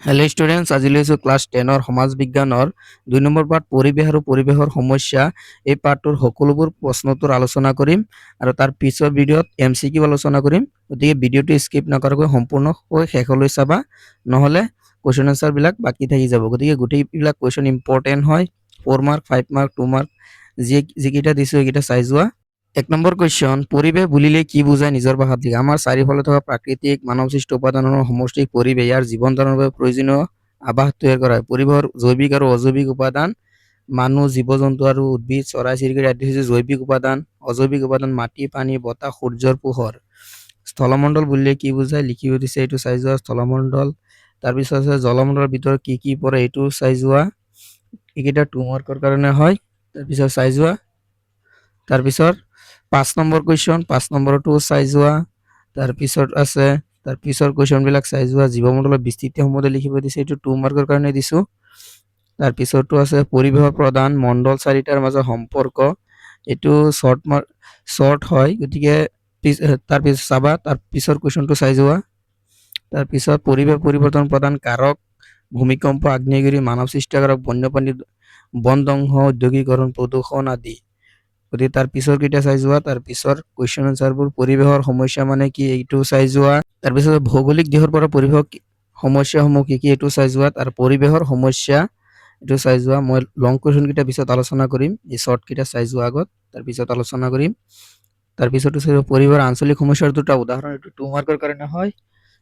Hello' students, আজি লৈছোঁ class 10ৰ সমাজ বিজ্ঞানৰ 2 নম্বৰ পাৰ্ট পৰিৱেশ আৰু পৰিৱেশৰ সমস্যা। এই পাৰ্টটোৰ সকলোবোৰ প্ৰশ্নোত্তৰ আলোচনা কৰিম আৰু তাৰ পিছৰ ভিডিঅ'ত MCQ আলোচনা কৰিম। গতিকে ভিডিঅ'টো স্কিপ নকৰাকৈ সম্পূৰ্ণকৈ শেষলৈ চাবা, নহ'লে কুৱেশ্যন আনচাৰবিলাক বাকী থাকি যাব। গতিকে গোটেইবিলাক কুৱেশ্যন ইম্পৰ্টেণ্ট হয়। 4 মাৰ্ক, 5 মাৰ্ক, 2 মাৰ্ক যিকেইটা দিছোঁ সেইকেইটা চাই যোৱা। 1 নম্বৰ কুৱেশ্যন, পৰিৱেশ বুলিলে কি বুজায় নিজৰ ভাষাত লিখা। আমাৰ চাৰিওফালে থকা প্ৰাকৃতিক মানৱসৃষ্ট উপাদানৰ সমষ্টি পৰিৱেশ। ইয়াৰ জীৱন ধাৰণৰ বাবে প্ৰয়োজনীয় আৱাস তৈয়াৰ কৰা হয়। পৰিৱেশৰ জৈৱিক আৰু অজৈৱিক উপাদান, মানুহ, জীৱ জন্তু আৰু উদ্ভিদ, চৰাই চিৰিকটি আদি হৈছে জৈৱিক উপাদান। অজৈৱিক উপাদান মাটি, পানী, বতাহ, সূৰ্যৰ পোহৰ। স্থলমণ্ডল বুলিলে কি বুজায় লিখিব দিছে, এইটো চাই যোৱা। স্থলমণ্ডল, তাৰপিছত আছে জলমণ্ডলৰ ভিতৰত কি কি পৰে, এইটো চাই যোৱা। এইকেইটা 2 মাৰ্কৰ কাৰণে হয়, তাৰপিছত চাই যোৱা। তাৰপিছত 5 নম্বৰ কুৱেশ্যন, 5 নম্বৰটো চাই যোৱা। তাৰপিছত আছে তাৰ পিছৰ কুৱেশ্যনবিলাক চাই যোৱা। জীৱমণ্ডলৰ বিস্তৃতি সম্বন্ধে লিখিব দিছে, এইটো 2 মাৰ্কৰ কাৰণে দিছোঁ। তাৰপিছতো আছে পৰিৱেশৰ প্ৰধান মণ্ডল চাৰিটাৰ মাজৰ সম্পৰ্ক, এইটো শ্বৰ্ট হয়, গতিকে তাৰপিছত চাবা। তাৰ পিছৰ কুৱেশ্যনটো চাই যোৱা। তাৰপিছত পৰিৱেশ পৰিৱৰ্তন প্ৰধান কাৰক, ভূমিকম্প, আগ্নেয়গিৰি, মানৱ সৃষ্টিকাৰক, বন্যপ্ৰাণীৰ বন ধ্বংস, ঔদ্যোগিকৰণ, প্ৰদূষণ আদি। গতিকে তাৰ পিছৰ কেইটা চাই যোৱা। তাৰ পিছৰ কুৱেশ্যন আনচাৰবোৰ, পৰিৱেশৰ সমস্যা মানে কি, এইটো চাই যোৱা। তাৰপিছত ভৌগোলিক দিশৰ পৰা পৰিৱেশৰ সমস্যাসমূহ কি কি, এইটো চাই যোৱা। আৰু পৰিৱেশৰ সমস্যা এইটো চাই যোৱা। মই লং কুৱেশ্যন কেইটা পিছত আলোচনা কৰিম, এই শ্বৰ্ট কেইটা চাই যোৱা আগত, তাৰপিছত আলোচনা কৰিম। তাৰপিছতো চাই পৰিৱেশৰ আঞ্চলিক সমস্যাৰ দুটা উদাহৰণ, এইটো 2 মাৰ্কৰ কাৰণে হয়।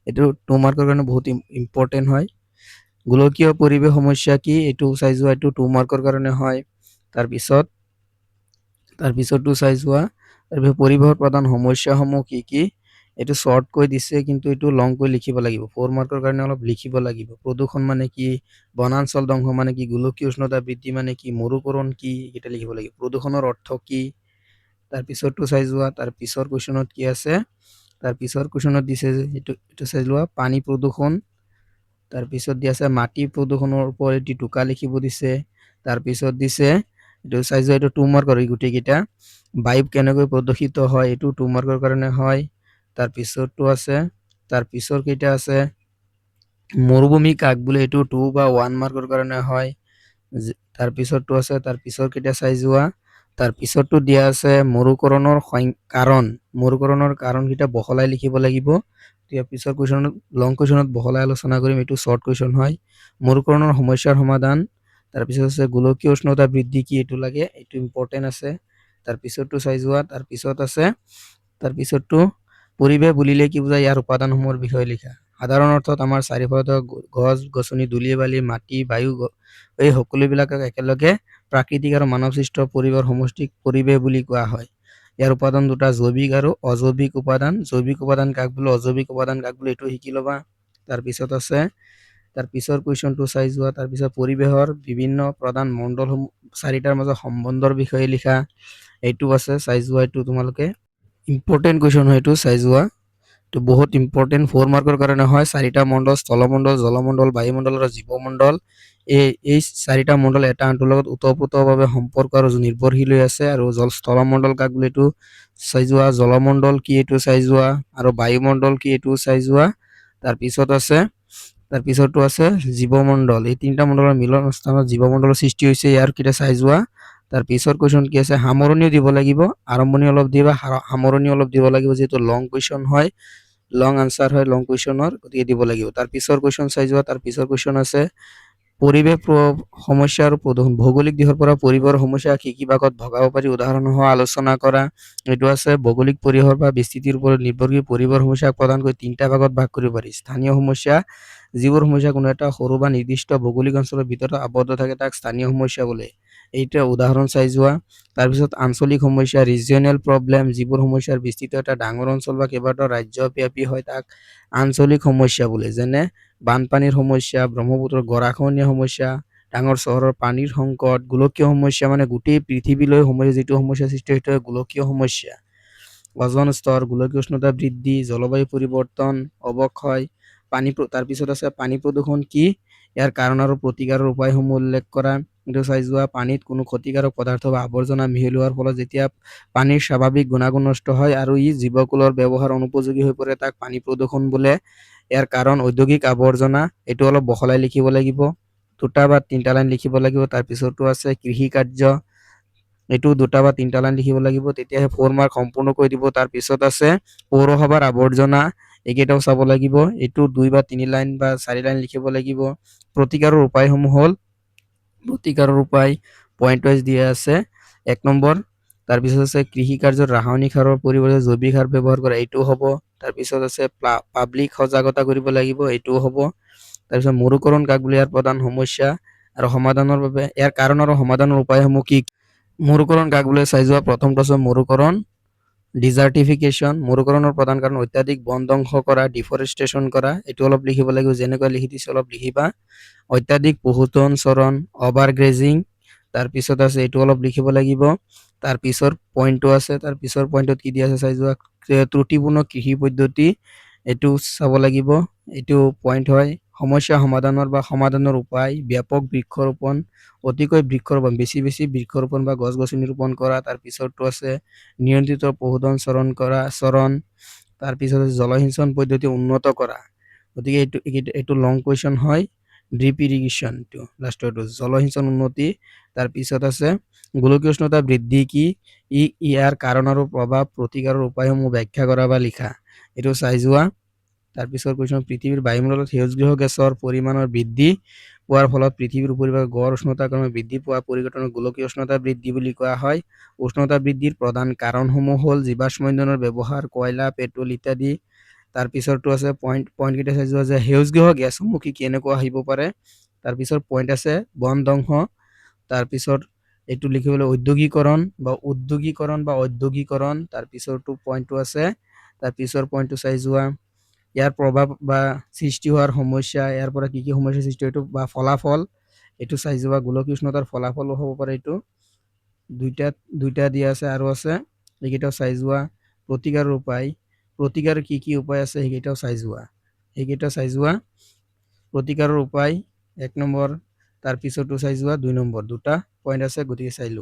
এইটো 2 মাৰ্কৰ কাৰণে বহুত ইম্পৰ্টেণ্ট হয়। গোলকীয় পৰিৱেশ সমস্যা কি, এইটো চাই যোৱা, এইটো 2 মাৰ্কৰ কাৰণে হয়। তাৰপিছতো চাই যোৱা। তাৰপিছত পৰিৱেশৰ প্ৰধান সমস্যাসমূহ কি কি, এইটো শ্বৰ্টকৈ দিছে, কিন্তু এইটো লংকৈ লিখিব লাগিব। 4 মাৰ্কৰ কাৰণে অলপ লিখিব লাগিব। প্ৰদূষণ মানে কি, বনাঞ্চল ধ্বংস মানে কি, গোলকীয় উষ্ণতা বৃদ্ধি মানে কি, মৰুকৰণ কি, এইকেইটা লিখিব লাগিব। প্ৰদূষণৰ অৰ্থ কি, তাৰপিছতো চাই যোৱা। তাৰ পিছৰ কুৱেশ্যনত কি আছে, তাৰ পিছৰ কুৱেশ্যনত দিছে যে এইটো চাই লোৱা। পানী প্ৰদূষণ, তাৰপিছত দি আছে মাটি প্ৰদূষণৰ ওপৰত এটি টোকা লিখিব দিছে। তাৰপিছত দিছে এইটো চাই যোৱা, এইটো 2 মাৰ্কৰ এই গোটেইকেইটা। বায়ু কেনেকৈ প্ৰদূষিত হয়, এইটো 2 মাৰ্কৰ কাৰণে হয়। তাৰপিছতো আছে, তাৰ পিছৰ কেইটা আছে মৰুভূমি কাক বোলে, এইটো 2 বা 1 মাৰ্কৰ কাৰণে হয়। তাৰপিছতো আছে, তাৰ পিছৰ কেইটা চাই যোৱা। তাৰপিছতো দিয়া আছে মৰুকৰণৰ কাৰণকেইটা বহলাই লিখিব লাগিব। ইয়াৰ পিছৰ কুৱেশ্যনত লং কুৱেশ্যনত বহলাই আলোচনা কৰিম, এইটো শ্বৰ্ট কুৱেশ্যন হয়। মৰুকৰণৰ সমস্যাৰ সমাধান, তাৰপিছত আছে গোলকীয় উষ্ণতা বৃদ্ধি কি, এইটো লাগে, এইটো ইম্পৰ্টেণ্ট আছে। তাৰপিছতো চাই যোৱা। তাৰপিছত আছে, তাৰপিছতো পৰিৱেশ বুলিলে কি বুজায়, ইয়াৰ উপাদানসমূহৰ বিষয়ে লিখা। সাধাৰণ অৰ্থত আমাৰ চাৰিওফালে থকা গছ গছনি, ধূলি বালি, মাটি, বায়ু, এই সকলোবিলাকক একেলগে প্ৰাকৃতিক আৰু মানৱসৃষ্ট পৰিৱেশৰ সমষ্টিক পৰিৱেশ বুলি কোৱা হয়। ইয়াৰ উপাদান দুটা, জৈৱিক আৰু অজৈৱিক উপাদান। জৈৱিক উপাদান কাক বোলে, অজৈৱিক উপাদান কাক বোলে, এইটো শিকি ল'বা। তাৰপিছত আছে, তাৰ পিছৰ কুৱেশ্যনটো চাই যোৱা। তাৰপিছত পৰিৱেশৰ বিভিন্ন প্ৰধান মণ্ডলসমূহ চাৰিটাৰ মাজত সম্বন্ধৰ বিষয়ে লিখা, এইটো আছে, চাই যোৱা। এইটো তোমালোকে ইম্পৰ্টেণ্ট কুৱেশ্যন হয়, এইটো চাই যোৱা। এইটো বহুত ইম্পৰ্টেণ্ট, 4 মাৰ্কৰ কাৰণে হয়। চাৰিটা মণ্ডল, স্থলমণ্ডল, জলমণ্ডল, বায়ুমণ্ডল আৰু জীৱমণ্ডল। এই চাৰিটা মণ্ডল এটা আনটোৰ লগত ওতঃপ্ৰোতভাৱে সম্পৰ্ক আৰু নিৰ্ভৰশীল হৈ আছে। আৰু স্থলমণ্ডল কাক বোলে, এইটো চাই যোৱা। জলমণ্ডল কি, এইটো চাই যোৱা। আৰু বায়ুমণ্ডল কি, এইটো চাই যোৱা। তাৰপিছতো আছে জীৱমণ্ডল। এই তিনিটা মণ্ডলৰ মিলন স্থানত জীৱমণ্ডলৰ সৃষ্টি হৈছে, ইয়াৰ কেইটা চাই যোৱা। তাৰ পিছৰ কুৱেশ্যন কি আছে, সামৰণিও দিব লাগিব। আৰম্ভণি অলপ দিবা, সামৰণি অলপ দিব লাগিব, যিহেতু লং কুৱেশ্যন হয়, লং আনচাৰ হয় লং কুৱেশ্যনৰ, গতিকে দিব লাগিব। তাৰ পিছৰ কুৱেশ্যন চাই যোৱা। তাৰ পিছৰ কুৱেশ্যন আছে পৰিৱেশ সমস্যা আৰু প্ৰদূষণ। ভৌগোলিক দিশৰ পৰা পৰিৱেশৰ সমস্যা কি কি ভাগত ভগাব পাৰি, উদাহৰণসহ আলোচনা কৰা। এইটো আছে ভৌগোলিক পৰিসৰ বা বিস্তৃতিৰ ওপৰত নিৰ্ভৰশীল পৰিৱেশৰ সমস্যাক প্ৰধানকৈ 3টা ভাগত ভাগ কৰিব পাৰি। স্থানীয় সমস্যা, যিবোৰ সমস্যা কোনো এটা সৰু বা নিৰ্দিষ্ট ভৌগোলিক অঞ্চলৰ ভিতৰত আবদ্ধ থাকে তাক স্থানীয় সমস্যা বোলে। এইটা উদাহৰণ চাই যোৱা। তাৰপিছত আঞ্চলিক সমস্যা, ৰিজিয়নেল প্ৰব্লেম, যিবোৰ সমস্যাৰ বিস্তৃত এটা ডাঙৰ অঞ্চল বা কেইবাটাও ৰাজ্যব্যাপী হয় তাক আঞ্চলিক সমস্যা বোলে। যেনে বানপানীৰ সমস্যা, ব্ৰহ্মপুত্ৰৰ গৰাখহনীয়া সমস্যা, ডাঙৰ চহৰৰ পানীৰ সংকট। গোলকীয় সমস্যা মানে গোটেই পৃথিৱীলৈ যিটো সমস্যা সৃষ্টি হয়, সেইটো গোলকীয় সমস্যা। ওজন স্তৰ, গোলকীয় উষ্ণতা বৃদ্ধি, জলবায়ু পৰিৱৰ্তন, অৱক্ষয়, তাৰপিছত আছে পানী প্ৰদূষণ কি, ইয়াৰ কাৰণ আৰু প্ৰতিকাৰৰ উপায়সমূহ উল্লেখ কৰা। এইটো চাই যোৱা। পানীত কোনো ক্ষতিকাৰক পদাৰ্থ বা আৱৰ্জনা মিহলোৱাৰ ফলত যেতিয়া পানীৰ স্বাভাৱিক গুণাগুণ নষ্ট হয় আৰু ই জীৱকুলৰ ব্যৱহাৰ অনুপযোগী হৈ পৰে, তাক পানী প্ৰদূষণ বোলে। ইয়াৰ কাৰণ ঔদ্যোগিক আৱৰ্জনা, এইটো অলপ বহলাই লিখিব লাগিব। 2টা বা 3টা লাইন লিখিব লাগিব। তাৰপিছতো আছে কৃষি কাৰ্য, এইটো 2টা বা 3টা লাইন লিখিব লাগিব, তেতিয়াহে 4 মাৰ্ক সম্পূৰ্ণ কৰি দিব। তাৰপিছত আছে পৌৰসভাৰ আৱৰ্জনা, এইকেইটাও চাব লাগিব। এইটো 2 বা 3 লাইন বা 4 লাইন লিখিব লাগিব। প্ৰতিকাৰৰ উপায়সমূহ হ'ল, প্ৰতিকাৰৰ উপায় পইণ্ট ৱাইজ দিয়া আছে। 1 নম্বৰ, তাৰপিছত আছে কৃষি কাৰ্যত ৰাসায়নিক সাৰৰ পৰিৱৰ্তে জৈৱিক সাৰ ব্যৱহাৰ কৰা, এইটোও হ'ব। তাৰপিছত আছে পাব্লিক সজাগতা কৰিব লাগিব, এইটোও হ'ব। তাৰপিছত মৰুকৰণ কাক বোলে, ইয়াৰ প্ৰধান সমস্যা আৰু সমাধানৰ বাবে ইয়াৰ কাৰণ আৰু সমাধানৰ উপায়সমূহ কি? মৰুকৰণ কাক বোলে চাই যোৱা। প্ৰথমটো আছে মৰুকৰণ, ডিজাৰ্টিফিকেশ্যন। মৰুকৰণৰ প্ৰধান কাৰণ অত্যাধিক বন ধ্বংস কৰা, ডিফৰেষ্টেশ্যন কৰা, এইটো অলপ লিখিব লাগিব। যেনেকৈ লিখি দিছে অলপ লিখিবা। অত্যাধিক পশুধন চৰণ, অভাৰগ্ৰেজিং। তাৰপিছত আছে এইটো অলপ লিখিব লাগিব। তাৰ পিছৰ পইণ্টটো আছে, তাৰ পিছৰ পইণ্টত কি দিয়া আছে চাই যোৱা। ত্ৰুটিপূৰ্ণ কৃষি পদ্ধতি, এইটো চাব লাগিব। এইটো পইণ্ট হয়। সমস্যা সমাধানৰ বা সমাধানৰ উপায়, ব্যাপক বৃক্ষৰোপণ, অতিকৈ বৃক্ষৰোপণ, বেছি বেছি বৃক্ষৰোপণ বা গছ গছনি ৰোপণ কৰা। তাৰ পিছৰটো আছে নিয়ন্ত্ৰিত পশুধন চৰণ কৰা, চৰণ। তাৰপিছত আছে জলসিঞ্চন পদ্ধতি উন্নত কৰা। গতিকে এইটো লং কুৱেশ্যন হয়। ড্ৰিপ ইৰিগেশ্যনটো লাষ্টৰটো জলসিঞ্চন উন্নতি। তাৰপিছত আছে গোলকীয় উষ্ণতা বৃদ্ধি কি, ইয়াৰ কাৰণ আৰু প্ৰভাৱ, প্ৰতিকাৰৰ উপায়সমূহ ব্যাখ্যা কৰা বা লিখা, এইটো চাই যোৱা। তাৰপিছত কুৱেশ্যন, পৃথিৱীৰ বায়ুমণ্ডলত সেউজগৃহ গেছৰ পৰিমাণৰ বৃদ্ধি পোৱাৰ ফলত পৃথিৱীৰ পৰিৱেশৰ গড় উষ্ণতা ক্ৰমে বৃদ্ধি পোৱা পৰিঘটনাক গোলকীয় উষ্ণতা বৃদ্ধি বুলি কোৱা হয়। উষ্ণতা বৃদ্ধিৰ প্ৰধান কাৰণসমূহ হ'ল জীৱাশ্ম ইন্ধনৰ ব্যৱহাৰ, কয়লা, পেট্ৰল ইত্যাদি। তাৰপিছৰটো আছে পইণ্টকেইটা চাই যোৱা যে সেউজগৃহ গেছসমূহ কি কেনেকুৱা আহিব পাৰে। তাৰপিছত পইণ্ট আছে বন ধ্বংস। তাৰপিছত এইটো লিখিবলৈ উদ্যোগীকৰণ। তাৰপিছৰটো পইণ্টটো আছে। তাৰপিছৰ পইণ্টটো চাই যোৱা। ইয়াৰ প্ৰভাৱ বা সৃষ্টি হোৱাৰ সমস্যা, ইয়াৰ পৰা কি কি সমস্যা সৃষ্টি হয় এইটো বা ফলাফল, এইটো চাই যোৱা। গোলকীয় উষ্ণতাৰ ফলাফলো হ'ব পাৰে এইটো। দুইটা দিয়া আছে আৰু আছে, এইকেইটাও চাই যোৱা। প্ৰতিকাৰৰ উপায়, প্ৰতিকাৰৰ কি কি উপায় আছে সেইকেইটাও চাই যোৱা। প্ৰতিকাৰৰ উপায় 1 নম্বৰ, তাৰপিছতো চাই যোৱা। 2 নম্বৰ, 2টা পইণ্ট আছে, গতিকে চাই লোৱা।